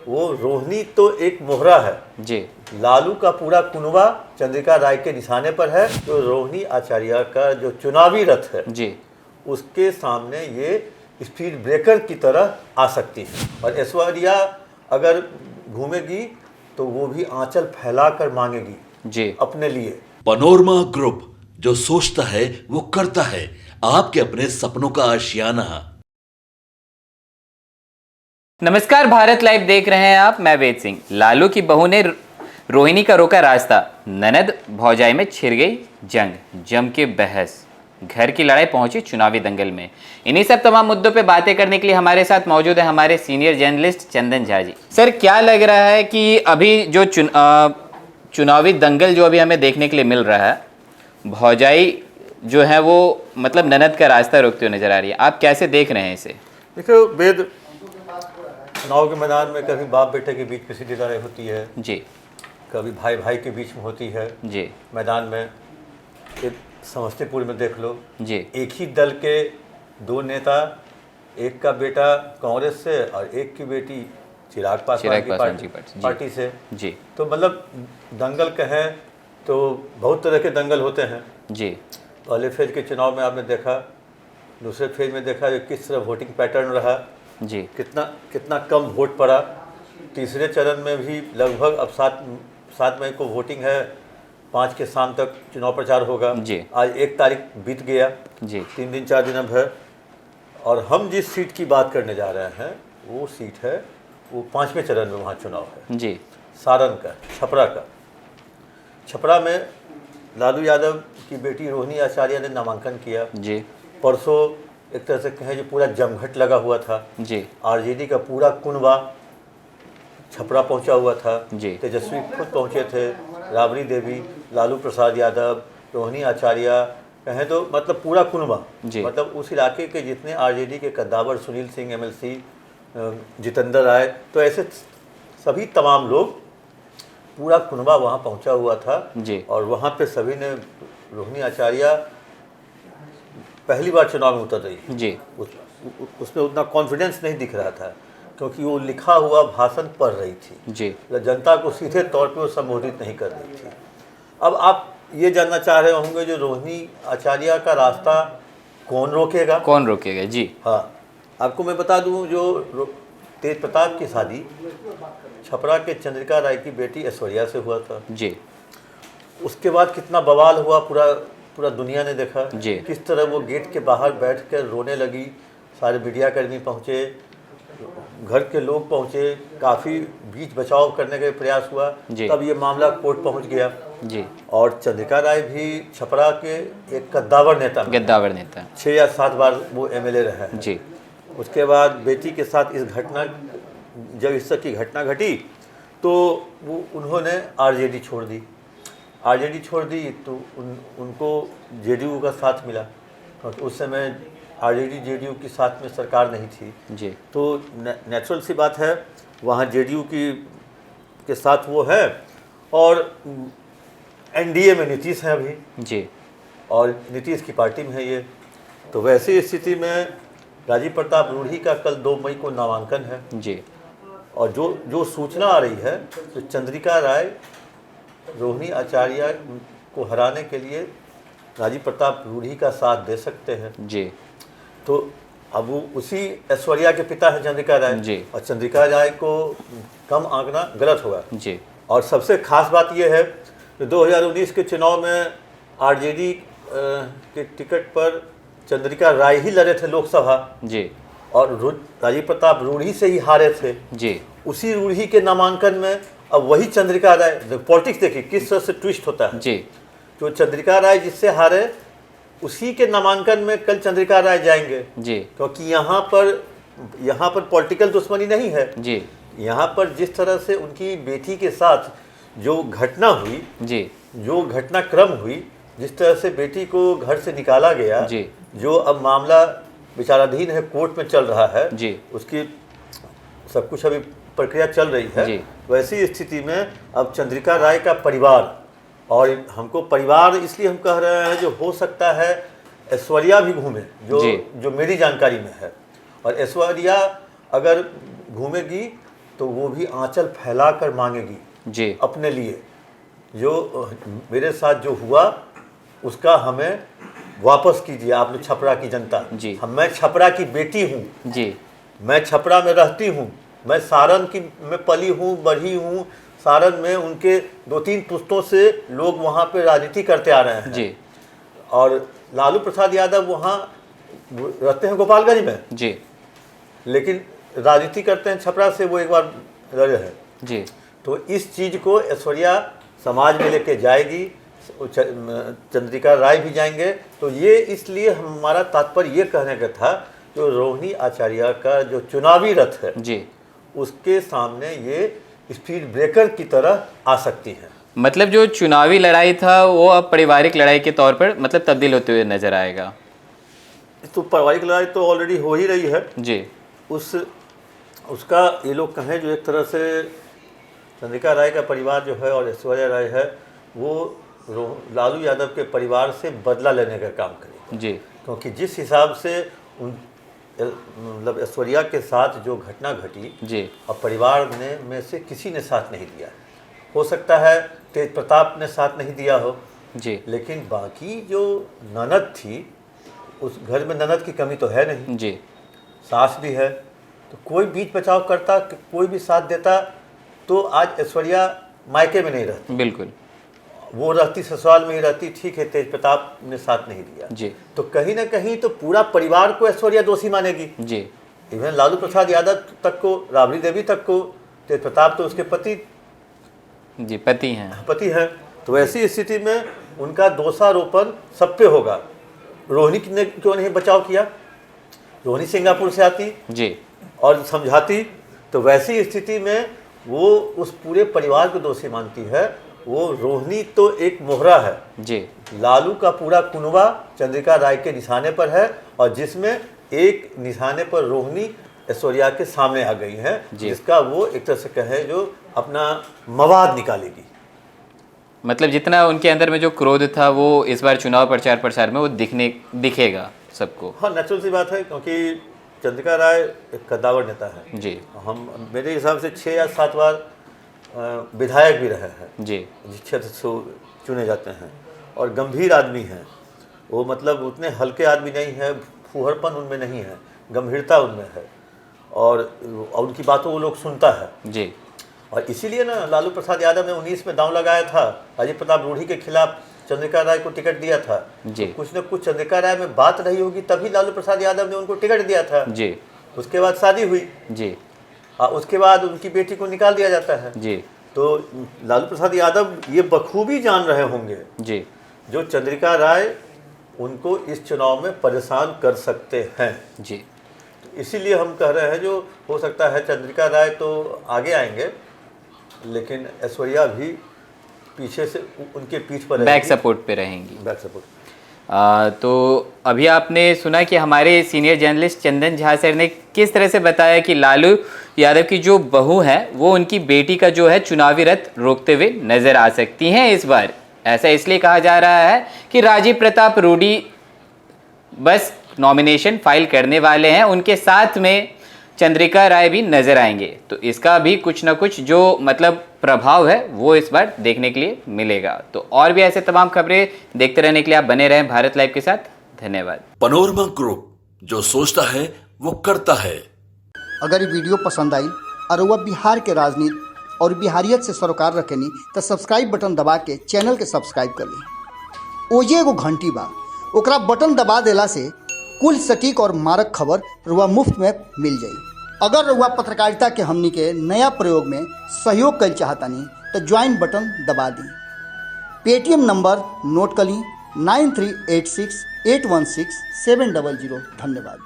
वो रोहिणी तो एक मोहरा है जी। लालू का पूरा कुनबा चंद्रिका राय के निशाने पर है। तो रोहिणी आचार्य का जो चुनावी रथ है जी उसके सामने ये स्पीड ब्रेकर की तरह आ सकती है। और ऐश्वर्या अगर घूमेगी तो वो भी आंचल फैलाकर मांगेगी जी अपने लिए। पनोरमा ग्रुप, जो सोचता है वो करता है, आपके अपने सपनों का आशियाना। नमस्कार, भारत लाइव देख रहे हैं आप, मैं वेद सिंह। लालू की बहू ने रोहिणी का रोका रास्ता, ननद भौजाई में छिड़ गई जंग, जम के बहस, घर की लड़ाई पहुंची चुनावी दंगल में। इन्हीं सब तमाम मुद्दों पे बातें करने के लिए हमारे साथ मौजूद है हमारे senior journalist Chandan Jha ji. Sir, क्या लग रहा है कि अभी जो चुनावी दंगल जो अभी हमें देखने के लिए मिल रहा है, भौजाई जो है वो मतलब ननद का रास्ता रोकते हुए नजर आ रही है, आप कैसे देख रहे हैं इसे? देखो वेद, चुनाव के मैदान में कभी बाप बेटे के बीच में सीधी लड़ाई होती है जी, कभी भाई भाई के बीच में होती है जी मैदान में। एक समस्तीपुर में देख लो, जी एक ही दल के दो नेता, एक का बेटा कांग्रेस से और एक की बेटी चिराग पासवान की पार्टी से। जी तो मतलब दंगल कहें तो बहुत तरह के दंगल होते हैं। जी पहले फेज के चुनाव में आपने देखा, दूसरे फेज में देखा कि किस तरह वोटिंग पैटर्न रहा, जी कितना कम वोट पड़ा। तीसरे चरण में भी लगभग अब 7 मई को वोटिंग है, 5 के शाम तक चुनाव प्रचार होगा। जी। आज 1 तारीख बीत गया, जी 3 दिन 4 दिन अब है। और हम जिस सीट की बात करने जा रहे हैं वो सीट है, वो 5वें चरण में वहाँ चुनाव है, जी सारण का, छपरा का। छपरा में लालू यादव की बेटी रोहिणी आचार्य ने नामांकन किया। जी परसों एक तरह से कहें जो पूरा जमघट लगा हुआ था। जी आरजेडी का पूरा कुनबा छपरा पहुंचा हुआ था। जी। तेजस्वी खुद पहुंचे थे, राबड़ी देवी, लालू प्रसाद यादव, रोहिणी आचार्य, कहें तो मतलब पूरा कुनबा, मतलब उस इलाके के जितने आरजेडी के कद्दावर, सुनील सिंह एमएलसी, जितेंद्र राय, तो ऐसे सभी तमाम लोग, पूरा कुनबा वहाँ पहुंचा हुआ था। जी। और वहाँ पे सभी ने, रोहिणी आचार्य पहली बार चुनाव में उतर रही जी उसमें उतना कॉन्फिडेंस नहीं दिख रहा था क्योंकि वो लिखा हुआ भाषण पढ़ रही थी जी जनता को सीधे तौर पे वो संबोधित नहीं कर रही थी। अब आप ये जानना चाह रहे होंगे जो रोहिणी आचार्य का रास्ता कौन रोकेगा? कौन रोकेगा? जी हाँ, आपको मैं बता दूं, जो तेज प्रताप की शादी छपरा के चंद्रिका राय की बेटी ऐश्वर्या से हुआ था। जी उसके बाद कितना बवाल हुआ, पूरा दुनिया ने देखा जी। किस तरह वो गेट के बाहर बैठकर रोने लगी। सारे मीडिया कर्मी पहुँचे, घर के लोग पहुँचे, काफ़ी बीच बचाव करने का प्रयास हुआ। तब ये मामला कोर्ट पहुँच गया। जी। और चंद्रिका राय भी छपरा के एक कद्दावर नेता 6 या 7 बार वो एमएलए रहे हैं। जी। उसके बाद बेटी के साथ जब इस की घटना घटी तो वो उन्होंने आरजेडी छोड़ दी तो उनको जेडीयू का साथ मिला क्योंकि उस समय आरजेडी जेडीयू की साथ में सरकार नहीं थी। जी। तो नेचुरल सी बात है, वहाँ जेडीयू के साथ वो है और एनडीए में नीतीश है अभी। जी। और नीतीश की पार्टी में है ये। तो वैसी स्थिति में राजीव प्रताप रूढ़ी का कल 2 मई को नामांकन है। जी। और जो सूचना आ रही है तो चंद्रिका राय रोहिणी आचार्य को हराने के लिए राजीव प्रताप रूढ़ी का साथ दे सकते हैं। जी। तो अब वो उसी ऐश्वर्या के पिता है चंद्रिका राय। जी। और चंद्रिका राय को कम आंकना गलत होगा। जी। और सबसे खास बात यह है कि 2019 के चुनाव में आरजेडी के टिकट पर चंद्रिका राय ही लड़े थे लोकसभा। जी। और राजीव प्रताप रूढ़ी से ही हारे थे। जी। उसी रूढ़ी के नामांकन में अब वही चंद्रिका राय, पॉलिटिक्स देखिए किस तरह से ट्विस्ट होता है। जी। जो चंद्रिका राय जिससे हारे उसी के नामांकन में कल चंद्रिका राय जाएंगे। जी। क्योंकि यहाँ पर पॉलिटिकल दुश्मनी नहीं है। जी। यहाँ पर जिस तरह से उनकी बेटी के साथ जो घटना हुई, जी, जो घटनाक्रम हुई, जिस तरह से बेटी को घर से निकाला गया, जी, जो अब मामला विचाराधीन है, कोर्ट में चल रहा है, जी, उसकी सब कुछ अभी प्रक्रिया चल रही है। वैसी स्थिति में अब चंद्रिका राय का परिवार, और हमको परिवार इसलिए हम कह रहे हैं जो हो सकता है ऐश्वर्या भी घूमे, जो मेरी जानकारी में है। और ऐश्वर्या अगर घूमेगी तो तो वो भी आंचल फैला कर मांगेगी जी अपने लिए। जो मेरे साथ जो हुआ उसका हमें वापस कीजिए आप लोग छपरा की जनता। जी। मैं छपरा की बेटी हूँ, जी मैं छपरा में रहती हूँ, मैं सारण की में पली हूँ बढ़ी हूँ। सारण में उनके 2-3 पुश्तों से लोग वहाँ पे राजनीति करते आ रहे हैं जी और लालू प्रसाद यादव वहाँ रहते हैं गोपालगंज में, जी लेकिन राजनीति करते हैं छपरा से, वो एक बार लड़े हैं। जी तो इस चीज़ को ऐश्वर्या समाज में लेके जाएगी, चंद्रिका राय भी जाएंगे। तो ये इसलिए हमारा तात्पर्य ये कहने का था, जो रोहिणी आचार्य का जो चुनावी रथ है जी, उसके सामने ये स्पीड ब्रेकर की तरह आ सकती है। मतलब जो चुनावी लड़ाई था वो अब पारिवारिक लड़ाई के तौर पर मतलब तब्दील होते हुए नजर आएगा। तो पारिवारिक लड़ाई तो ऑलरेडी हो ही रही है जी उसका ये लोग कहें जो एक तरह से चंद्रिका राय का परिवार जो है और ऐश्वर्या राय है वो लालू यादव के परिवार से बदला लेने का काम करेगी। जी क्योंकि जिस हिसाब से उन मतलब ऐश्वर्या के साथ जो घटना घटी जी, अब परिवार ने में से किसी ने साथ नहीं दिया। हो सकता है तेज प्रताप ने साथ नहीं दिया हो जी लेकिन बाकी जो ननद थी उस घर में ननद की कमी तो है नहीं, जी, सास भी है, तो कोई बीच बचाव करता, कोई भी साथ देता तो आज ऐश्वर्या मायके में नहीं रहती, बिल्कुल वो रहती ससुराल में ही रहती। ठीक है तेज प्रताप ने साथ नहीं दिया जी तो कहीं ना कहीं तो पूरा परिवार को ऐश्वर्या दोषी मानेगी। जी, इवन लालू प्रसाद यादव तक को, राबड़ी देवी तक को, तेज प्रताप तो उसके पति हैं। तो ऐसी स्थिति में उनका दोषारोपण सब पे होगा। रोहिणी ने क्यों नहीं बचाव किया? रोहिणी सिंगापुर से आती जी और समझाती, तो वैसी स्थिति में वो उस पूरे परिवार को दोषी मानती है। वो रोहिणी तो एक मोहरा है जी, लालू का पूरा कुनबा चंद्रिका राय के निशाने पर है और जिसमें एक निशाने पर रोहिणी ऐश्वर्या के सामने आ गई है, जिसका वो एक तरह से कहे जो अपना मवाद निकालेगी। मतलब जितना उनके अंदर में जो क्रोध था वो इस बार चुनाव प्रचार प्रसार में वो दिखेगा सबको। हाँ नेचुरल सी बात है क्योंकि चंद्रिका राय एक कद्दावर नेता है जी, हम मेरे हिसाब से 6 या 7 बार विधायक भी रहे हैं जी, जिस क्षेत्र से चुने जाते हैं और गंभीर आदमी हैं वो, मतलब उतने हल्के आदमी नहीं है, फूहड़पन उनमें नहीं है, गंभीरता उनमें है और उनकी बातों वो लोग सुनता है जी, और इसीलिए ना लालू प्रसाद यादव ने 19 में दांव लगाया था, अजय प्रताप रूढ़ी के खिलाफ चंद्रिका राय को टिकट दिया था जी, तो कुछ न कुछ चंद्रिका राय में बात रही होगी तभी लालू प्रसाद यादव ने उनको टिकट दिया था जी, उसके बाद शादी हुई जी, उसके बाद उनकी बेटी को निकाल दिया जाता है जी, तो लालू प्रसाद यादव ये बखूबी जान रहे होंगे जी, जो चंद्रिका राय उनको इस चुनाव में परेशान कर सकते हैं जी, तो इसीलिए हम कह रहे हैं जो हो सकता है चंद्रिका राय तो आगे आएंगे लेकिन ऐश्वर्या भी पीछे से उनके पीठ पर बैक सपोर्ट पे रहेंगी। Back support. तो अभी आपने सुना कि हमारे senior journalist Chandan Jha sir ने किस तरह से बताया कि लालू यादव की जो बहू है वो उनकी बेटी का जो है चुनावी रथ रोकते हुए नजर आ सकती हैं इस बार। ऐसा इसलिए कहा जा रहा है कि राजीव प्रताप रूडी बस नॉमिनेशन फाइल करने वाले हैं, उनके साथ में चंद्रिका राय भी नजर आएंगे। तो इसका भी कुछ ना कुछ जो मतलब प्रभाव है वो इस बार देखने के लिए मिलेगा। तो और भी ऐसे तमाम खबरें देखते रहने के लिए आप बने रहें भारत लाइव के साथ। धन्यवाद। पनोरमा ग्रुप, जो सोचता है वो करता है। अगर ये वीडियो पसंद आई और वह बिहार के राजनीति और बिहारियत से सरोकार रखेनी तो सब्सक्राइब बटन दबा के चैनल के सब्सक्राइब कर ली। ओजे एगो घंटी बा, ओकरा बटन दबा देला से कुल सटीक और मारक खबर रुआ मुफ्त में मिल जाई। अगर रुआ पत्रकारिता के हमनी के नया प्रयोग में सहयोग कर चाहतानी तो ज्वाइन बटन दबा दी। पेटीएम नंबर नोट कर ली 9386816700। धन्यवाद।